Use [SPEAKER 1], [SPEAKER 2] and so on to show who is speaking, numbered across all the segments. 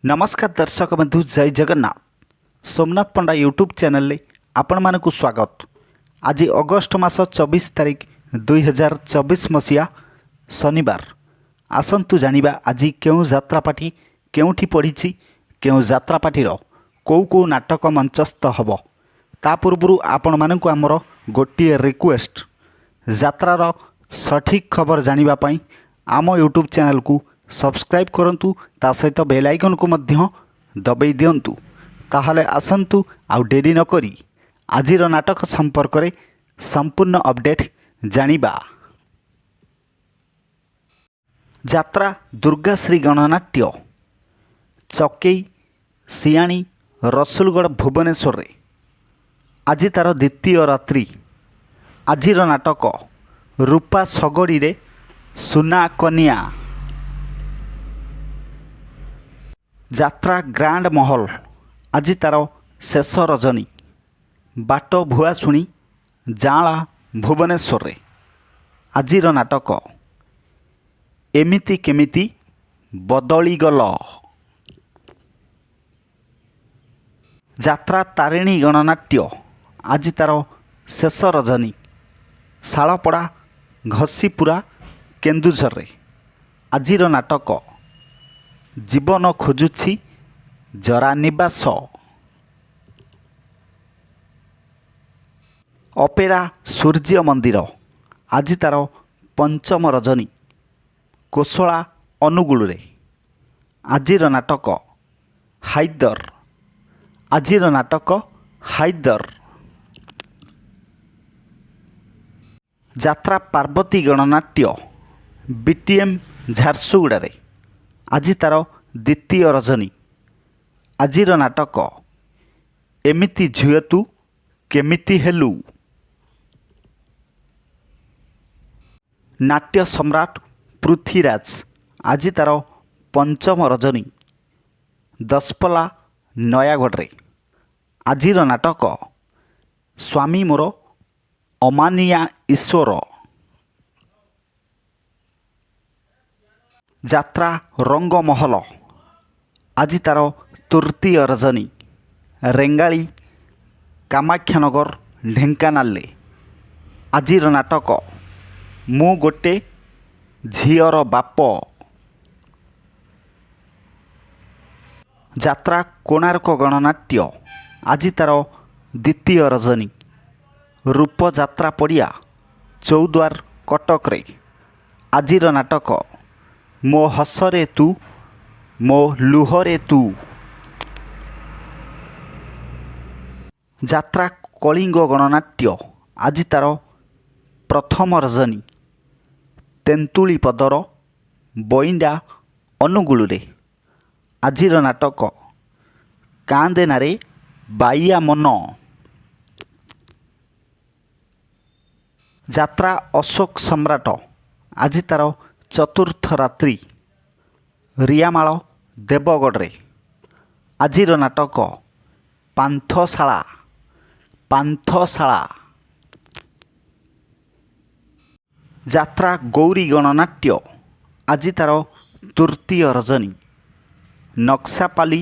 [SPEAKER 1] नमस्कार दर्शक बंधु जय जगन्नाथ। सोमनाथ पंडा यूट्यूब चैनल रे आपण मानकु स्वागत। आज अगस्ट मास 24 तारिख 2024 मसीहा शनिवार। आसंतु जानिबा आज केउ यात्रापाठी केउठी पढ़ी केउ यात्रापाठीर कौ कौ नाटक मंचस्थ हब ता पूर्व आपण मानकु आमर गोटे रिक्वेस्ट, यात्रार सठिक खबर जानिबा पई आम यूट्यूब चैनल को सब्सक्राइब करंतु, ता सहित बेल आइकन को मध्य दबाई दियंतु। ताहले आसंतु आउ डेरी न करी आजिर नाटक संपर्क रे संपूर्ण अपडेट जानिबा। यात्रा दुर्गाश्री गणनाट्य चकई सियाणी रसुलगढ़ भुवनेश्वर रे आज तार द्वितीय रात्रि। आजिर नाटक रूपा सगड़ी रे सुना कन्या। यात्रा ग्रांड महल आज तार शेष रजनी। बाट भुआ शुणी जाला भुवनेश्वर रे आजिर नाटक एमिति केमिति बदली गल। यात्रा तारिणी गणनाट्य आज तार शेष रजनी। शालपड़ा घसीपुरा केन्दुझर रे आजिर नाटक जीवन खोजुछि जरा निवास। अपेरा सूर्य मंदिर आज तार पंचम रजनी। कोसला अनुगुल रे आजिर नाटक हाइदर। आजिर नाटक हाइदर। यात्रा पार्वती गणनाट्य बीटीएम झारसुगुड़ा रे आज तार द्वितीय रजनी। आजिर नाटक एमिति झियो तू केमिति हेलु। नाट्य सम्राट पृथ्वीराज आज तार पंचम रजनी। दशपला नयागढ़ रे आजिर नाटक स्वामी मोर अमानिया ईश्वर। यात्रा रंगमहल आज तार तृतीय रजनी। रेंगाली कामाख्यानगर ढेंकानाल रे आजिर नाटक मु गोटे झीर बाप। यात्रा कोणार्क गणनाट्य आज तार द्वितीय रजनी। रूप यात्रा पड़िया चौद्वार कटक रे आजिर नाटक मो हसरे तू मो लुहरे तू। यात्रा कलिंग गणनाट्य आज तार प्रथम रजनी। तेंतुली पदर बइंडा अनुगुल रे आजिर नाटक कांदेनारे बाइया मन। यात्रा अशोक सम्राट आज तार चतुर्थ रात्रि। रियामाल देवगढ़ रे आजिर नाटक पांथशाला। पांथशाला। यात्रा गौरी गणनाट्य आज तार तृतीय रजनी। नक्सापाली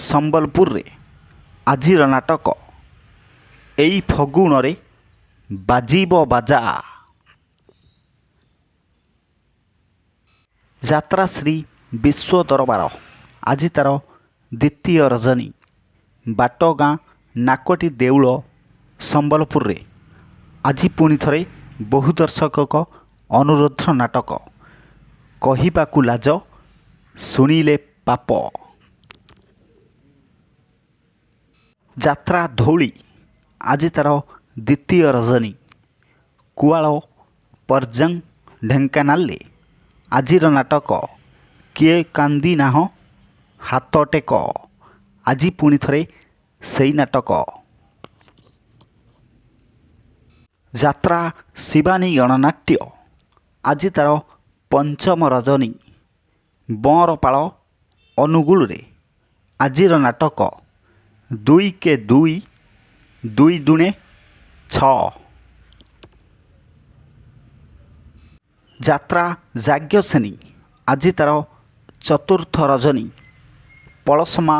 [SPEAKER 1] संबलपुर रे आजिर नाटक एई फगुण रे बाजीब बाजा। यात्रा श्री विश्व दरबार आज तार द्वितीय रजनी। बाटगाँ नाकटी देउल संबलपुर रे आज पुणी थरे बहु दर्शक अनुरोध नाटक कहिबाकु लाज शुणिले पाप। यात्रा धौली आज तार द्वितीय रजनी। कुआल परजंग ढेंकानाल रे आजिर नाटक किए कांदी नाह हाथ टेक आज पुणी थरे सेई नाटक। यात्रा शिवानी गणनाट्य आज तार पंचम रजनी। बंरपाल अनुगुल रे आजिर नाटक दुई के दुई दुई दुणे छ। यात्रा जाग्ञसेनी आज तार चतुर्थ रजनी। ପଳସମା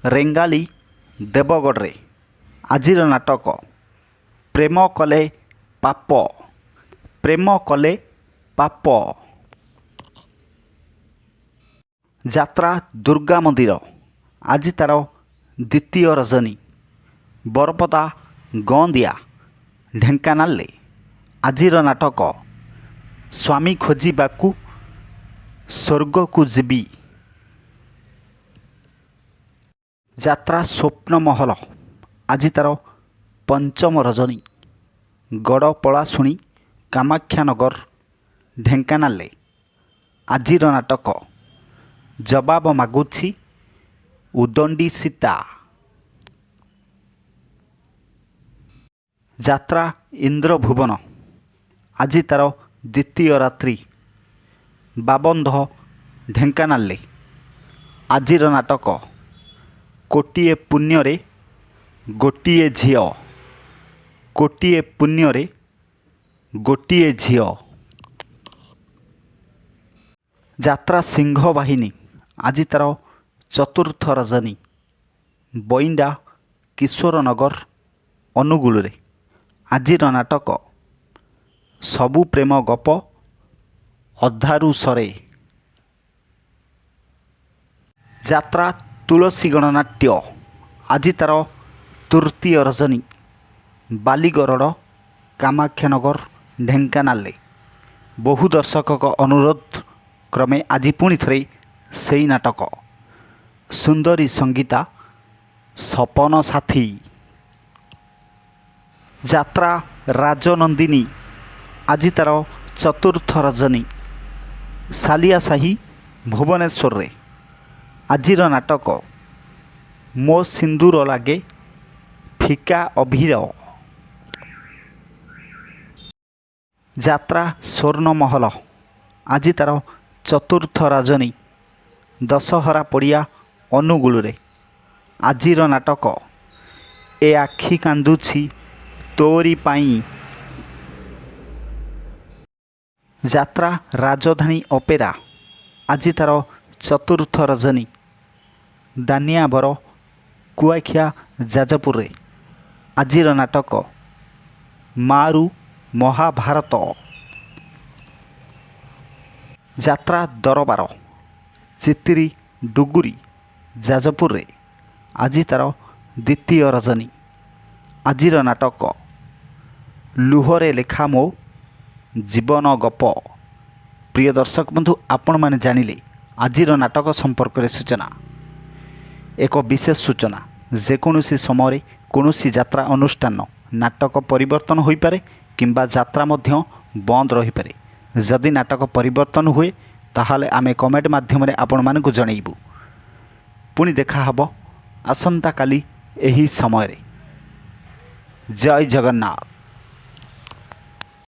[SPEAKER 1] ରେଙ୍ଗାଲି ଦେବଗଡ଼ରେ ଆଜିର ନାଟକ ପ୍ରେମ କଲେ ପାପ। ପ୍ରେମ କଲେ ପାପ। ଯାତ୍ରା ଦୁର୍ଗା ମନ୍ଦିର ଆଜି ତା'ର ଦ୍ୱିତୀୟ ରଜନୀ। ବରପଦା ଗଁଦିଆ ଢେଙ୍କାନାଳରେ ଆଜିର ନାଟକ ସ୍ୱାମୀ ଖୋଜିବାକୁ ସ୍ୱର୍ଗକୁ ଯିବି। ଯାତ୍ରା ସ୍ୱପ୍ନମହଲ ଆଜି ତା'ର ପଞ୍ଚମ ରଜନୀ। ଗଡ଼ପଳାଶୁଣୀ କାମାକ୍ଷାନଗର ଢେଙ୍କାନାଳରେ ଆଜିର ନାଟକ ଜବାବ ମାଗୁଛି ଉଦଣ୍ଡି ସୀତା। ଯାତ୍ରା ଇନ୍ଦ୍ରଭୁବନ ଆଜି ତା'ର ଦ୍ୱିତୀୟ ରାତ୍ରି। ବାବନ୍ଧ ଢେଙ୍କାନାଳରେ ଆଜିର ନାଟକ କୋଟିଏ ପୁଣ୍ୟରେ ଗୋଟିଏ ଝିଅ। କୋଟିଏ ପୁଣ୍ୟରେ ଗୋଟିଏ ଝିଅ। ଯାତ୍ରା ସିଂହ ବାହିନୀ ଆଜି ତା'ର ଚତୁର୍ଥ ରଜନୀ। ବଇଣ୍ଡା କିଶୋରନଗର ଅନୁଗୁଳରେ ଆଜିର ନାଟକ ସବୁ ପ୍ରେମ ଗପ ଅଧାରୁ ସରେ। ଯାତ୍ରା ତୁଳସୀ ଗଣନାଟ୍ୟ ଆଜି ତା'ର ତୃତୀୟ ରଜନୀ। ବାଲିଗରଡ଼ କାମାକ୍ଷାନଗର ଢେଙ୍କାନାଳରେ ବହୁ ଦର୍ଶକଙ୍କ ଅନୁରୋଧ କ୍ରମେ ଆଜି ପୁଣି ଥରେ ସେଇ ନାଟକ ସୁନ୍ଦରୀ ସଙ୍ଗୀତା ସପନ ସାଥୀ। ଯାତ୍ରା ରାଜନନ୍ଦିନୀ ଆଜି ତା'ର ଚତୁର୍ଥ ରଜନୀ। ସାଲିଆସାହି ଭୁବନେଶ୍ୱରରେ ଆଜିର ନାଟକ ମୋ ସିନ୍ଦୁର ଲାଗେ ଫିକା ଅଭିର। ଯାତ୍ରା ସ୍ୱର୍ଣ୍ଣମହଲ ଆଜି ତା'ର ଚତୁର୍ଥ ରଜନୀ। ଦଶହରା ପଡ଼ିଆ ଅନୁଗୁଳରେ ଆଜିର ନାଟକ ଏ ଆଖି କାନ୍ଦୁଛି ତୋରି ପାଇଁ। ଯାତ୍ରା ରାଜଧାନୀ ଅପେରା ଆଜି ତା'ର ଚତୁର୍ଥ ରଜନୀ। ଦାନିଆବର କୁଆଖିଆ ଯାଜପୁରରେ ଆଜିର ନାଟକ ମାରୁ ମହାଭାରତ। ଯାତ୍ରା ଦରବାର ଚିତିରି ଡୁଗୁରି ଯାଜପୁରରେ ଆଜି ତା'ର ଦ୍ୱିତୀୟ ରଜନୀ। ଆଜିର ନାଟକ ଲୁହରେ ଲେଖା ମୋ ଜୀବନ ଗପ। ପ୍ରିୟ ଦର୍ଶକ ବନ୍ଧୁ, ଆପଣମାନେ ଜାଣିଲେ ଆଜିର ନାଟକ ସମ୍ପର୍କରେ ସୂଚନା। ଏକ ବିଶେଷ ସୂଚନା, ଯେକୌଣସି ସମୟରେ କୌଣସି ଯାତ୍ରା ଅନୁଷ୍ଠାନ ନାଟକ ପରିବର୍ତ୍ତନ ହୋଇପାରେ କିମ୍ବା ଯାତ୍ରା ମଧ୍ୟ ବନ୍ଦ ରହିପାରେ। ଯଦି ନାଟକ ପରିବର୍ତ୍ତନ ହୁଏ ତାହେଲେ ଆମେ କମେଣ୍ଟ ମାଧ୍ୟମରେ ଆପଣମାନଙ୍କୁ ଜଣାଇବୁ। ପୁଣି ଦେଖାହେବ ଆସନ୍ତାକାଲି ଏହି ସମୟରେ। ଜୟ ଜଗନ୍ନାଥ।